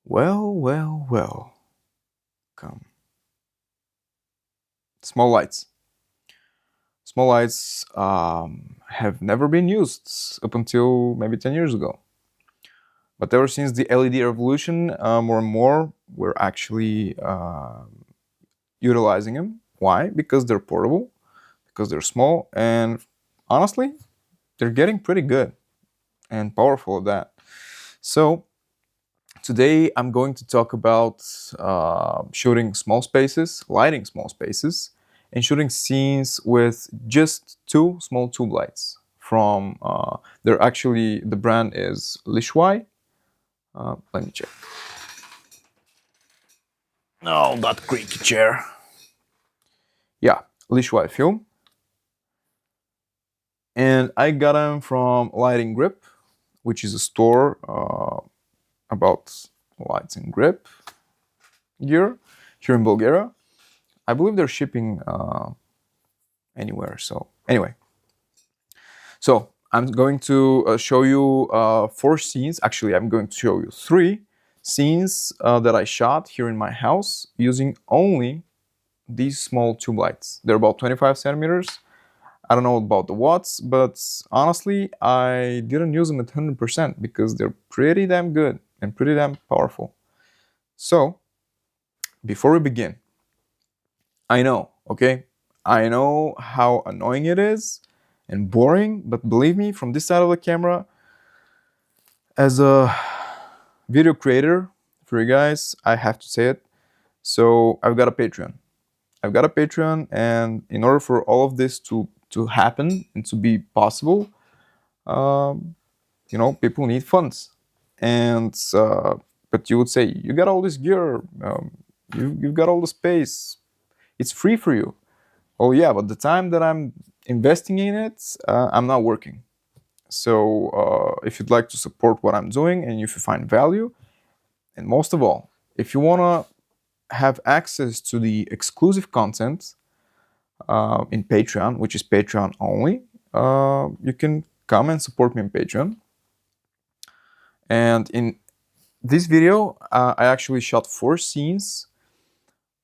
Well, well, well. Come. Small lights. Small lights have never been used up until maybe 10 years ago. But ever since the LED revolution, more and more, we're actually utilizing them. Why? Because they're portable, because they're small, and honestly, they're getting pretty good and powerful at that. So, today I'm going to talk about shooting small spaces, lighting small spaces, and shooting scenes with just two small tube lights. From they're actually the brand is Lishwai. Let me check. Oh, that creaky chair. Yeah, Lishwai film, and I got them from Lighting Grip, which is a store about lights and grip gear here in Bulgaria. I believe they're shipping anywhere. So anyway, so I'm going to show you four scenes. Actually, I'm going to show you three scenes that I shot here in my house using only these small tube lights. They're about 25 centimeters. I don't know about the watts, but honestly, I didn't use them at 100% because they're pretty damn good and pretty damn powerful. So before we begin, I know, okay? I know how annoying it is and boring, but believe me, from this side of the camera, as a video creator for you guys, I have to say it. So I've got a Patreon. I've got a Patreon, and in order for all of this to happen and to be possible, um, people need funds. And but you would say you got all this gear, you've got all the space, it's free for you. Oh yeah, but the time that I'm investing in it, I'm not working. So if you'd like to support what I'm doing and if you find value, and most of all, if you want to have access to the exclusive content in Patreon, which is Patreon only, you can come and support me on Patreon. And in this video, I actually shot four scenes.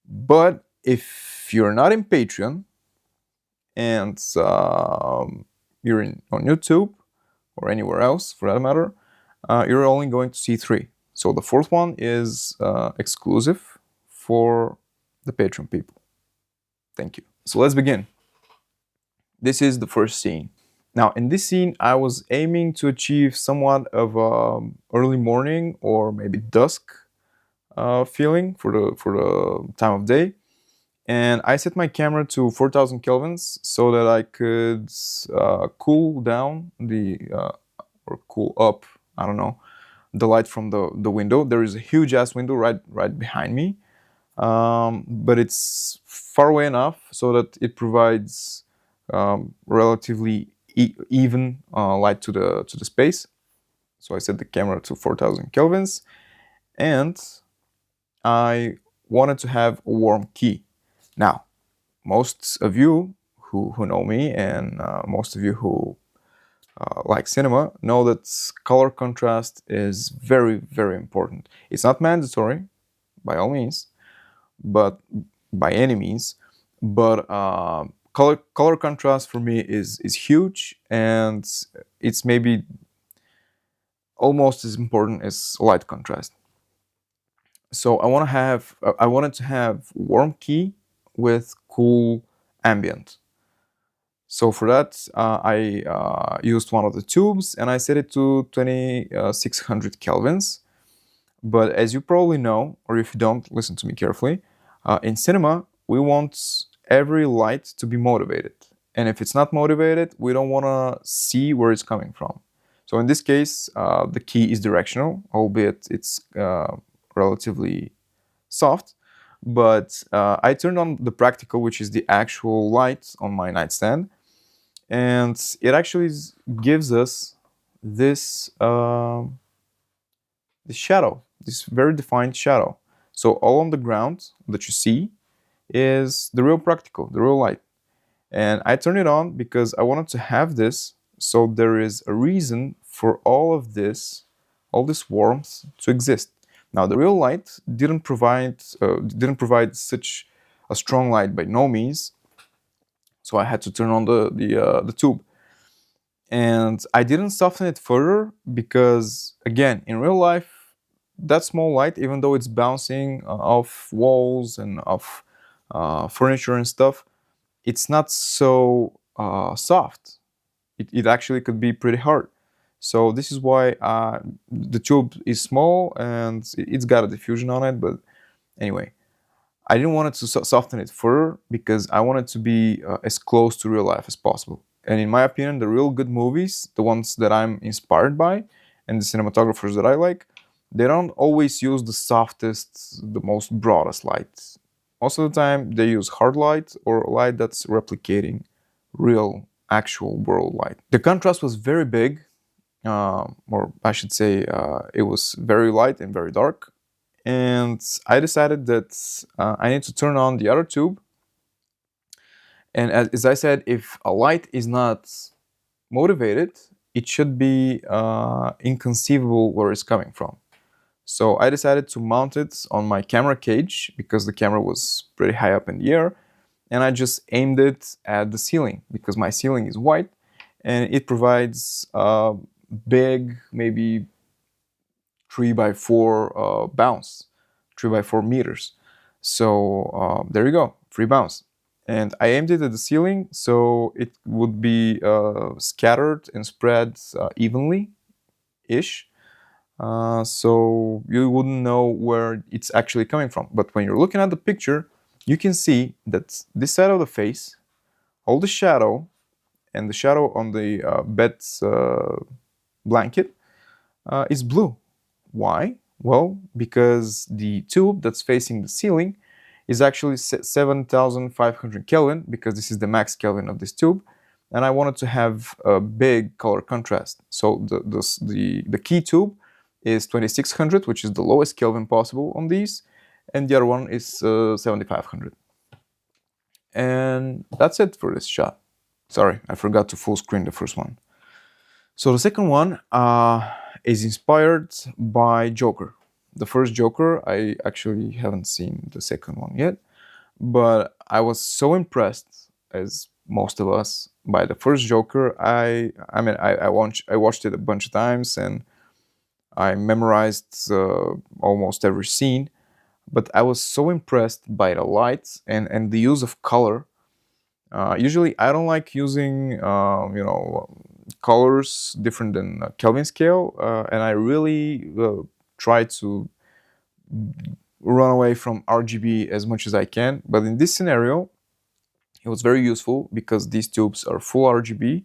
But if you're not in Patreon and you're on YouTube or anywhere else for that matter, you're only going to see three. So the fourth one is exclusive for the Patreon people. Thank you. So let's begin. This is the first scene. Now, in this scene, I was aiming to achieve somewhat of early morning or maybe dusk feeling for the time of day, and I set my camera to 4000 kelvins so that I could cool down or cool up, I don't know, the light from the window. There is a huge ass window right behind me, but it's far away enough so that it provides relatively even light to the space. So I set the camera to 4000 kelvins, and I wanted to have a warm key. Now, most of you who know me and most of you who like cinema know that color contrast is very, very important. It's not mandatory by all means, but by any means, but color contrast for me is huge, and it's maybe almost as important as light contrast. So I wanted to have warm key with cool ambient. So for that, I used one of the tubes and I set it to 2600 kelvins. But as you probably know, or if you don't, listen to me carefully. In cinema, we want every light to be motivated. And if it's not motivated, we don't want to see where it's coming from. So in this case, the key is directional, albeit it's relatively soft. But I turned on the practical, which is the actual light on my nightstand, and it actually gives us this this shadow, this very defined shadow. So all on the ground that you see is the real practical, the real light. And I turned it on because I wanted to have this, so there is a reason for all of this, all this warmth to exist. Now the real light didn't provide such a strong light by no means, so I had to turn on the tube, and I didn't soften it further because again in real life that small light, even though it's bouncing off walls and off furniture and stuff, it's not so soft. It actually could be pretty hard. So this is why the tube is small and it's got a diffusion on it. But anyway, I didn't want it to soften it further because I wanted to be as close to real life as possible. And in my opinion, the real good movies, the ones that I'm inspired by, and the cinematographers that I like, they don't always use the softest, the most broadest light. Most of the time, they use hard light or light that's replicating real, actual world light. The contrast was very big, or I should say, it was very light and very dark. And I decided that I need to turn on the other tube. And as I said, if a light is not motivated, it should be inconceivable where it's coming from. So I decided to mount it on my camera cage because the camera was pretty high up in the air, and I just aimed it at the ceiling because my ceiling is white and it provides a big, maybe 3 by 4 bounce, 3 by 4 meters. So there you go, free bounce. And I aimed it at the ceiling so it would be scattered and spread evenly ish. So you wouldn't know where it's actually coming from. But when you're looking at the picture, you can see that this side of the face, all the shadow, and the shadow on the bed's blanket is blue. Why? Well, because the tube that's facing the ceiling is actually 7,500 Kelvin, because this is the max Kelvin of this tube, and I wanted to have a big color contrast. So the key tube is 2600, which is the lowest Kelvin possible on these, and the other one is 7500. And that's it for this shot. Sorry, I forgot to full screen the first one. So the second one is inspired by Joker. The first Joker, I actually haven't seen the second one yet, but I was so impressed, as most of us, by the first Joker. I watched it a bunch of times and I memorized almost every scene, but I was so impressed by the lights and the use of color. Usually, I don't like using colors different than Kelvin scale, and I really try to run away from RGB as much as I can. But in this scenario, it was very useful because these tubes are full RGB.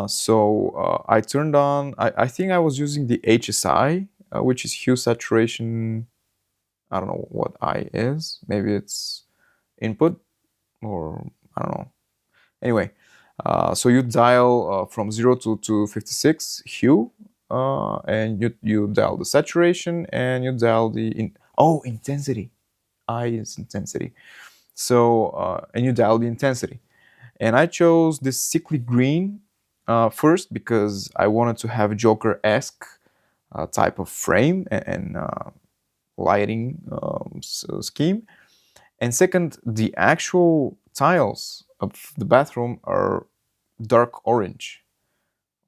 So I turned on. I think I was using the HSI, which is hue saturation. I don't know what I is. Maybe it's input, or I don't know. Anyway, so you dial from 0 to 56 hue, and you dial the saturation, and you dial the intensity. I is intensity. So and you dial the intensity. And I chose this sickly green first because I wanted to have a Joker-esque type of frame and lighting scheme. And second, the actual tiles of the bathroom are dark orange.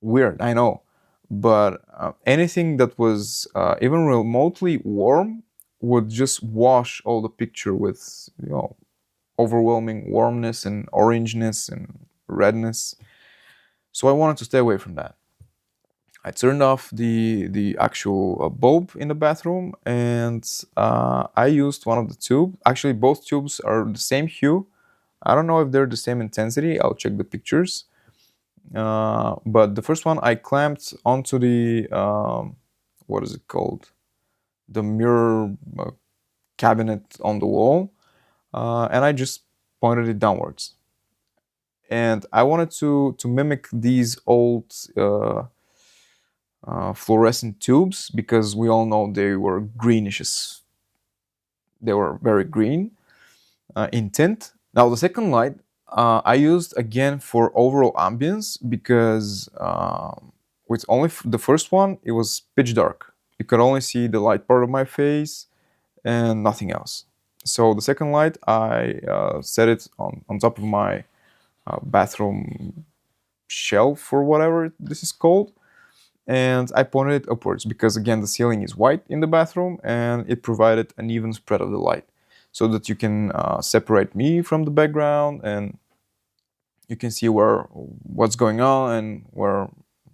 Weird, I know. But anything that was even remotely warm would just wash all the picture with, overwhelming warmness and orangeness and redness. So I wanted to stay away from that. I turned off the actual bulb in the bathroom, and I used one of the tubes. Actually, both tubes are the same hue. I don't know if they're the same intensity. I'll check the pictures. But the first one I clamped onto the what is it called? The mirror cabinet on the wall, and I just pointed it downwards. And I wanted to mimic these old fluorescent tubes because we all know they were greenish. They were very green in tint. Now the second light I used again for overall ambience because with only the first one it was pitch dark. you could only see the light part of my face and nothing else. So the second light, I set it on top of my bathroom shelf or whatever this is called, and I pointed it upwards because again the ceiling is white in the bathroom and it provided an even spread of the light, so that you can separate me from the background and you can see what's going on and where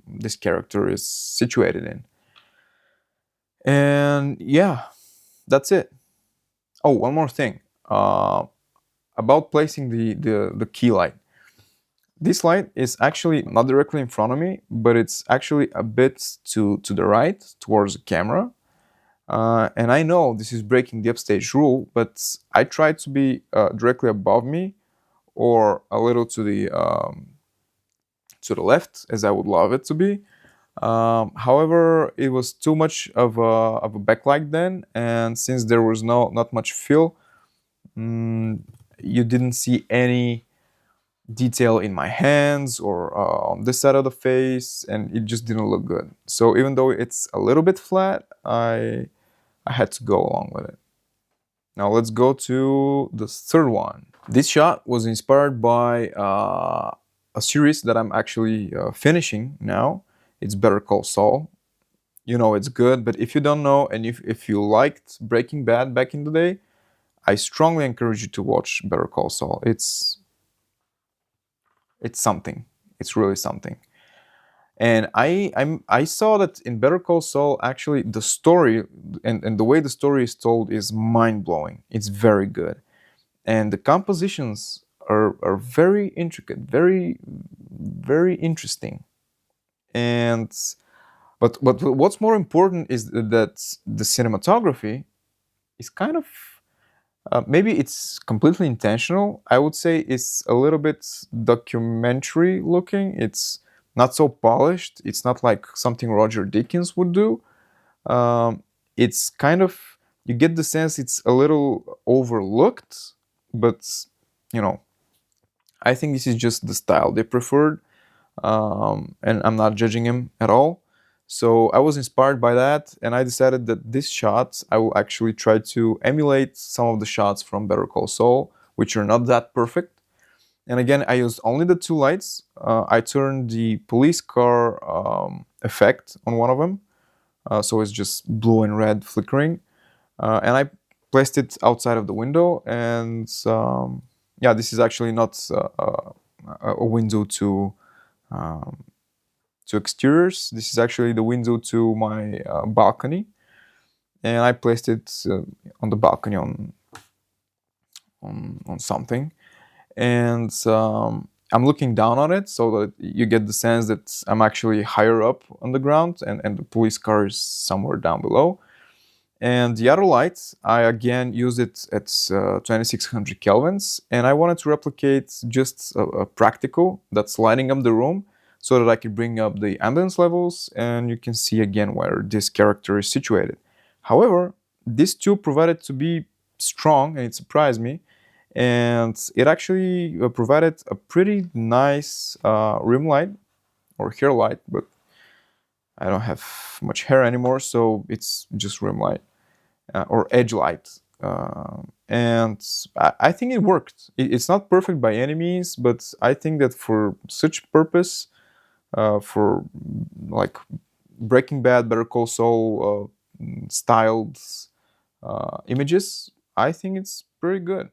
this character is situated in. And yeah, that's it. Oh, one more thing about placing the key light. This light is actually not directly in front of me, but it's actually a bit to the right towards the camera. And I know this is breaking the upstage rule, but I try to be directly above me or a little to the left, as I would love it to be. However, it was too much of a backlight then, and since there was not much fill, mm, you didn't see any detail in my hands or on this side of the face, and it just didn't look good. So even though it's a little bit flat, I had to go along with it. Now let's go to the third one. This shot was inspired by a series that I'm actually finishing now. It's Better Call Saul. You know it's good, but if you don't know and if you liked Breaking Bad back in the day, I strongly encourage you to watch Better Call Saul. It's something. It's really something. And I saw that in Better Call Saul, actually the story and the way the story is told is mind blowing. It's very good, and the compositions are very intricate, very interesting. And but what's more important is that the cinematography is kind of maybe it's completely intentional. I would say it's a little bit documentary looking. It's not so polished. It's not like something Roger Deakins would do. It's kind of, you get the sense it's a little overlooked, but you know, I think this is just the style they preferred, and I'm not judging him at all. So I was inspired by that, and I decided that this shot I will actually try to emulate some of the shots from Better Call Saul, which are not that perfect. And again, I used only the two lights. I turned the police car effect on one of them, so it's just blue and red flickering, and I placed it outside of the window. And yeah, this is actually not a window um, to exteriors. This is actually the window to my balcony, and I placed it on the balcony on something, and I'm looking down on it so that you get the sense that I'm actually higher up on the ground, and the police car is somewhere down below. And the other light, I again use it at 2600 kelvins, and I wanted to replicate just a practical that's lighting up the room so that I could bring up the ambience levels and you can see again where this character is situated. However, this tube provided to be strong and it surprised me, and it actually provided a pretty nice rim light or hair light, but I don't have much hair anymore, so it's just rim light or edge light. And I think it worked. It's not perfect by any means, but I think that for such purpose, for like Breaking Bad, Better Call Saul styled images, I think it's pretty good.